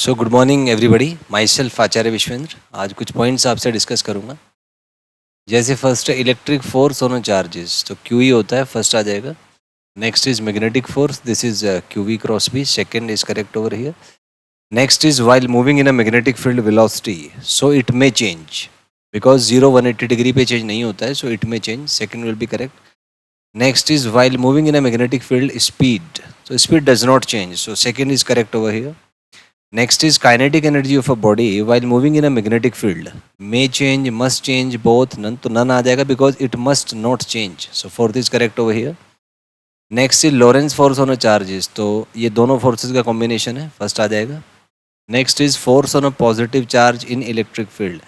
सो good morning everybody, myself Acharya Vishwendra. आज कुछ points आपसे डिस्कस करूंगा। जैसे फर्स्ट है इलेक्ट्रिक फोर्स ऑन चार्जेस, तो क्यू ई होता है, फर्स्ट आ जाएगा। Next is magnetic force, this is Q V cross B, second is correct over here. Next is while moving in a magnetic field velocity, so it may change, because 0 180 degree पे change नहीं होता है, so it may change, second will be correct. Next is while moving in a magnetic field speed, so speed does not change, so second is correct over here. Next is kinetic energy of a body while moving in a magnetic field may change, must change, both, none, तो none आ जाएगा because it must not change, so fourth is correct over here. Next is Lorentz force on a charges, तो ये दोनों forces का combination है, first आ जाएगा. Next is force on a positive charge in electric field,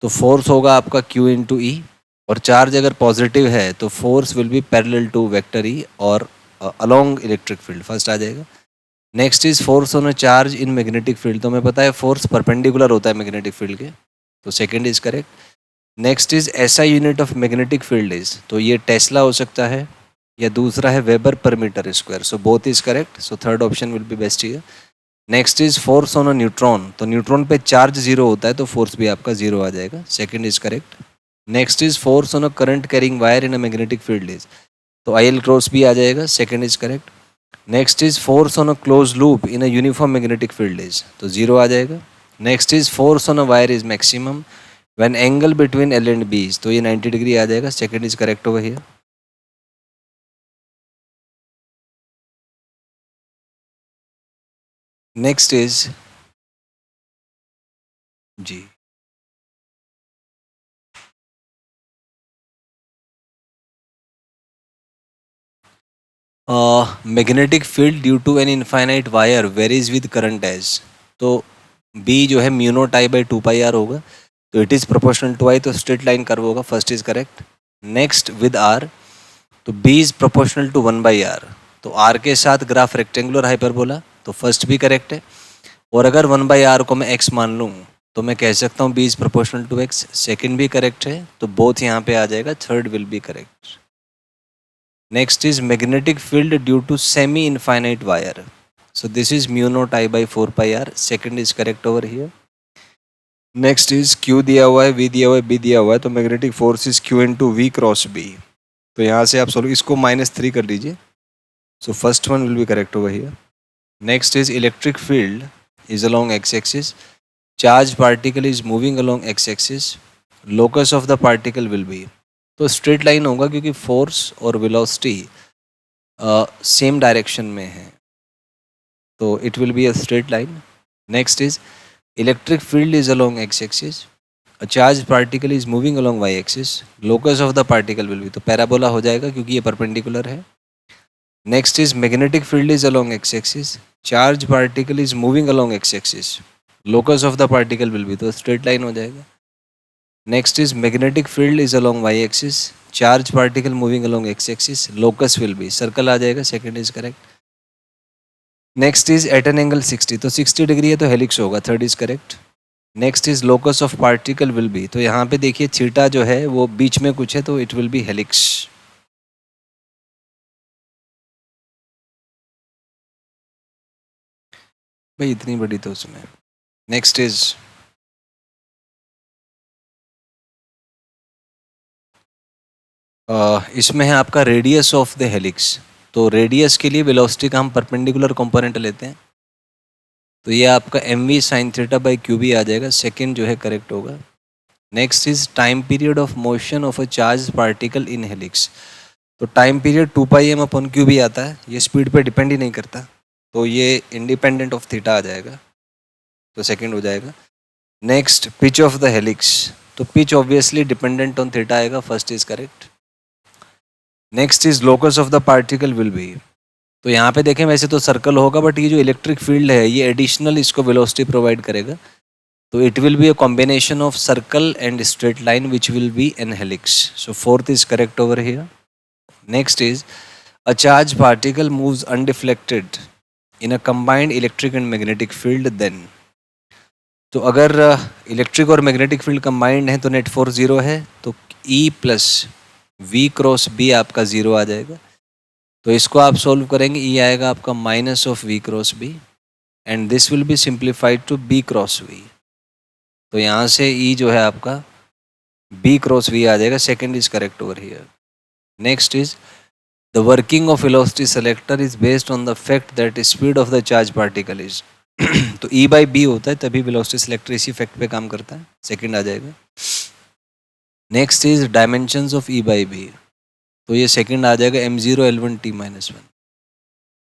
तो force होगा आपका Q into E, और चार्ज अगर पॉजिटिव है तो force will be parallel to vector E और अलोंग इलेक्ट्रिक फील्ड, फर्स्ट आ जाएगा. Next is force on a charge in magnetic field, तो हमें पता है फोर्स परपेंडिकुलर होता है मैग्नेटिक फील्ड के, तो second is correct. Next is SI unit of magnetic field is, तो ये टेस्ला हो सकता है या दूसरा है weber per metre square, so both is correct, so third option will be best here. Next is force on a neutron, तो neutron पे चार्ज जीरो होता है तो फोर्स भी आपका जीरो आ जाएगा, second is correct. Next is force on a current carrying wire in a magnetic field is, तो आई एल क्रॉस भी आ जाएगा, second is correct. Next is force on a close loop in a uniform magnetic field is, तो zero आ जाएगा. Next is force on a wire is maximum when angle between L and B, तो ये 90 degree आ जाएगा, second is correct over here. Next is G magnetic field due to an infinite wire varies with current as, तो B जो है mu naught I by 2 pi R होगा, तो it is proportional to I, तो straight line curve होगा, first is correct. Next with R, तो B is proportional to 1/r, तो R के साथ ग्राफ रेक्टेंगुलर हाइपरबोला, तो फर्स्ट भी करेक्ट है. और अगर 1/r को मैं x मान लूँ तो मैं कह सकता हूँ B is proportional to x, second भी करेक्ट है, तो बोथ यहाँ पे आ जाएगा, third will be correct. Next is magnetic field due to semi infinite wire, so this is mu naught I by 4 pi r, second is correct over here. Next is Q दिया हुआ है, V दिया हुआ है, B दिया हुआ है, तो magnetic force is Q into V cross B, तो यहाँ से आप सोल्व इसको -3 कर लीजिए, सो first one will be correct over here. Next is electric field is along x axis, charge particle is moving along x axis, locus of the particle will be, तो straight line होगा क्योंकि force और velocity same direction में है, तो it will be a straight line. Next is electric field is along x axis, a charge particle is moving along y axis, locus of the particle will be, तो parabola हो जाएगा क्योंकि ये perpendicular है. Next is magnetic field is along x axis, charge particle is moving along x axis, locus of the particle will be, तो straight line हो जाएगा. Next is magnetic field is along y axis, charge particle moving along x axis, locus will be, circle आ जाएगा, second is correct. Next is at an angle 60, तो 60 degree है तो helix होगा, third is correct. Next is locus of particle will be, तो यहाँ पे देखिए थीटा जो है वो बीच में कुछ है, तो इट विल बी हेलिक्स. भाई इतनी बड़ी तो उसमें. नेक्स्ट इज इसमें है आपका रेडियस ऑफ द हेलिक्स, तो रेडियस के लिए वेलोसिटी का हम परपेंडिकुलर कंपोनेंट लेते हैं, तो ये आपका M V sine theta by Q B आ जाएगा, सेकेंड जो है करेक्ट होगा. Next is time period of motion of a charge particle in helix, तो time period 2 pi M upon Q भी आता है, ये स्पीड पे डिपेंड ही नहीं करता, तो ये इंडिपेंडेंट ऑफ थीटा आ जाएगा, तो सेकंड हो जाएगा. Next pitch of the helix, तो pitch obviously dependent on theta आएगा, first is correct. Next is locus of the particle will be, तो यहाँ पे देखें वैसे तो सर्कल होगा, बट ये जो इलेक्ट्रिक फील्ड है ये एडिशनल इसको वेलोसिटी प्रोवाइड करेगा, तो it will be a combination of circle and straight line which will be an helix, so fourth is correct over here. Next is a charged particle moves undeflected in a combined electric and magnetic field, then, तो अगर electric और magnetic field combined है तो net force zero है, तो E plus V cross B आपका zero आ जाएगा, तो इसको आप सोल्व करेंगे, E आएगा आपका minus of V cross B, and this will be simplified to B cross V. तो यहाँ से ई जो है आपका बी क्रॉस वी आ जाएगा, second is correct over here. Next is the working of velocity selector is based on the fact that speed of the charge particle is तो ई by B होता है, तभी वेलोसिटी सेलेक्टर इसी fact पे काम करता है, सेकेंड आ जाएगा। Next is dimensions of E by B, तो ये सेकेंड आ जाएगा m0 L1 T-1।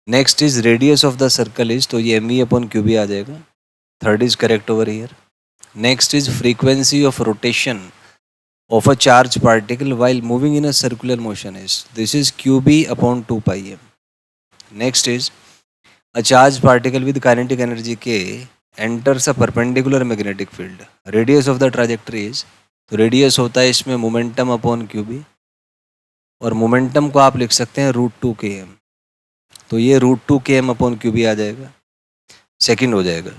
Next is radius of the circle is, तो ये M V upon Q B आ जाएगा, third is correct over here. Next is frequency of rotation of a charged particle while moving in a circular motion is, this is qb upon 2 pi m. Next is a charged particle with kinetic energy k enters a perpendicular magnetic field, radius of the trajectory is, तो radius होता है इसमें momentum upon QB, और momentum को आप लिख सकते हैं √2 km, तो ये √2 km अपॉन क्यूबी आ जाएगा, सेकंड हो जाएगा।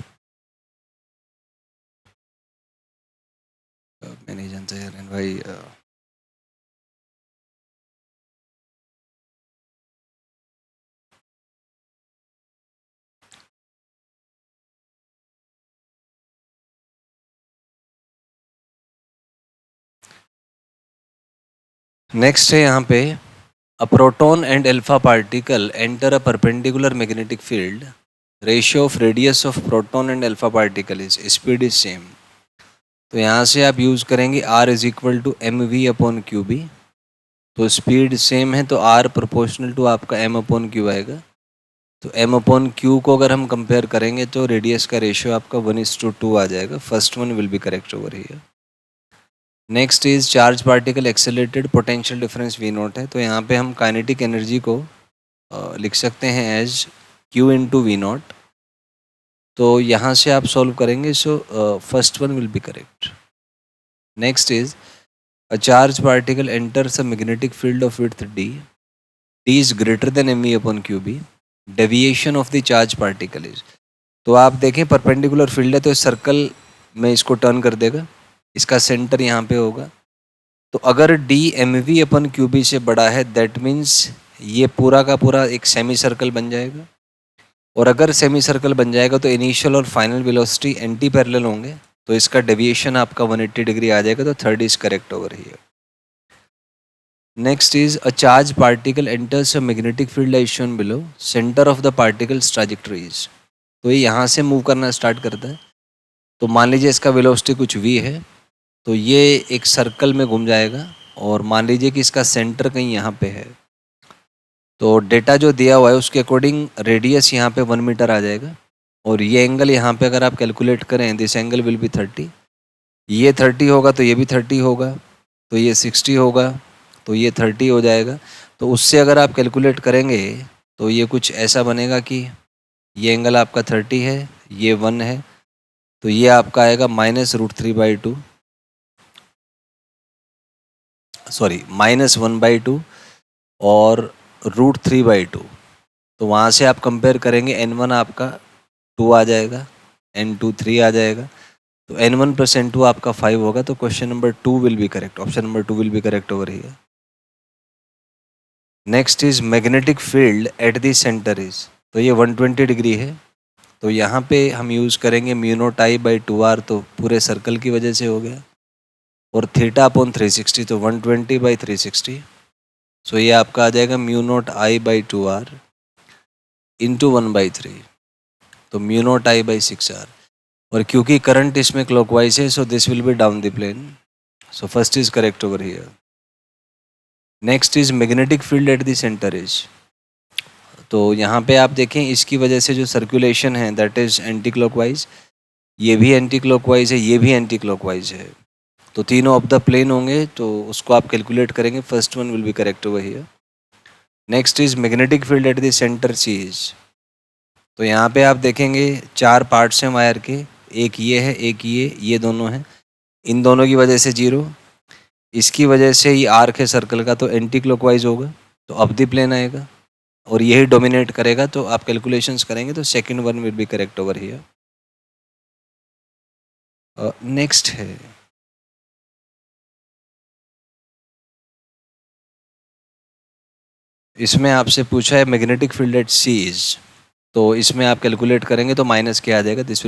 मैं नहीं जानता यार भाई, नेक्स्ट है यहाँ पे a proton and alpha particle enter a perpendicular magnetic field, ratio of radius of proton and alpha particle is, speed is same, तो यहाँ से आप यूज़ करेंगे r is equal to M V upon Q B, तो speed same है तो r proportional to आपका m upon Q आएगा, तो m अपॉन क्यू को अगर हम कंपेयर करेंगे तो रेडियस का रेशियो आपका 1:2 आ जाएगा, first one will be correct over here. Next is charge particle accelerated, potential difference V naught है, तो यहाँ पे हम काइनेटिक एनर्जी को लिख सकते हैं as Q into V naught, तो यहाँ से आप सॉल्व करेंगे, so first one will be correct. Next is a charge particle enters a magnetic field of width d is greater than M V upon Q B, deviation of the charge particle is, तो आप देखें perpendicular field है तो इस circle में इसको turn कर देगा, इसका सेंटर यहाँ पे होगा, तो अगर d M V upon Q B से बड़ा है दैट मीन्स ये पूरा का पूरा एक सेमी सर्कल बन जाएगा, और अगर सेमी सर्कल बन जाएगा तो इनिशियल और फाइनल वेलोसिटी एंटी पैरेलल होंगे, तो इसका डेविएशन आपका 180 डिग्री आ जाएगा, तो third is correct over here. Next is a charge particle enters a magnetic field as shown below, centre of the particle's trajectory is, तो ये यहाँ से मूव करना स्टार्ट करता है, तो मान लीजिए इसका वेलोसिटी कुछ v है, तो ये एक सर्कल में घूम जाएगा, और मान लीजिए कि इसका सेंटर कहीं यहाँ पे है, तो डेटा जो दिया हुआ है उसके अकॉर्डिंग रेडियस यहाँ पे 1 मीटर आ जाएगा, और ये एंगल यहाँ पे अगर आप कैलकुलेट करें दिस एंगल विल बी 30, ये 30 होगा तो ये भी 30 होगा, तो ये 60 होगा, तो ये 30 हो जाएगा, तो उससे अगर आप कैलकुलेट करेंगे तो ये कुछ ऐसा बनेगा कि ये एंगल आपका 30 है, ये 1 है, तो ये आपका आएगा -√3/2, सॉरी -1/2 और √3/2, तो वहाँ से आप कंपेयर करेंगे n1 आपका 2 आ जाएगा, n2 3 आ जाएगा, तो n1 + n2 आपका 5 होगा, तो question number 2 will be correct, option number 2 will be correct over here. Next is magnetic field at the centre is, तो ये 120 डिग्री है, तो यहाँ पे हम यूज़ करेंगे μ0I/2r, तो पूरे सर्कल की वजह से हो गया, और θ/360, तो 120/360, सो ये आपका आ जाएगा μ0I/2r इंटू 1/3, तो μ0I/6r, और क्योंकि करंट इसमें क्लॉकवाइज है so this will be down the plane, so first is correct over here. Next is magnetic field at the centre is, तो यहाँ पे आप देखें इसकी वजह से जो सर्कुलेशन है दैट इज एंटी क्लॉकवाइज, ये भी एंटी क्लॉकवाइज है, ये भी एंटी क्लॉकवाइज है, तो तीनों ऑफ द प्लेन होंगे, तो उसको आप कैलकुलेट करेंगे, first one will be correct over here. Next is magnetic field at the centre C is, तो यहाँ पे आप देखेंगे 4 पार्ट्स हैं वायर के, एक ये है, एक ये दोनों हैं, इन दोनों की वजह से 0, इसकी वजह से ये आर्क है सर्कल का, तो एंटी क्लॉकवाइज होगा, तो अब द प्लेन आएगा, और यही डोमिनेट करेगा, तो आप कैलकुलेशंस करेंगे तो second one will be correct over here. Next है इसमें आपसे पूछा है magnetic field at C is, तो इसमें आप कैलकुलेट करेंगे तो माइनस क्या आ जाएगा, दिस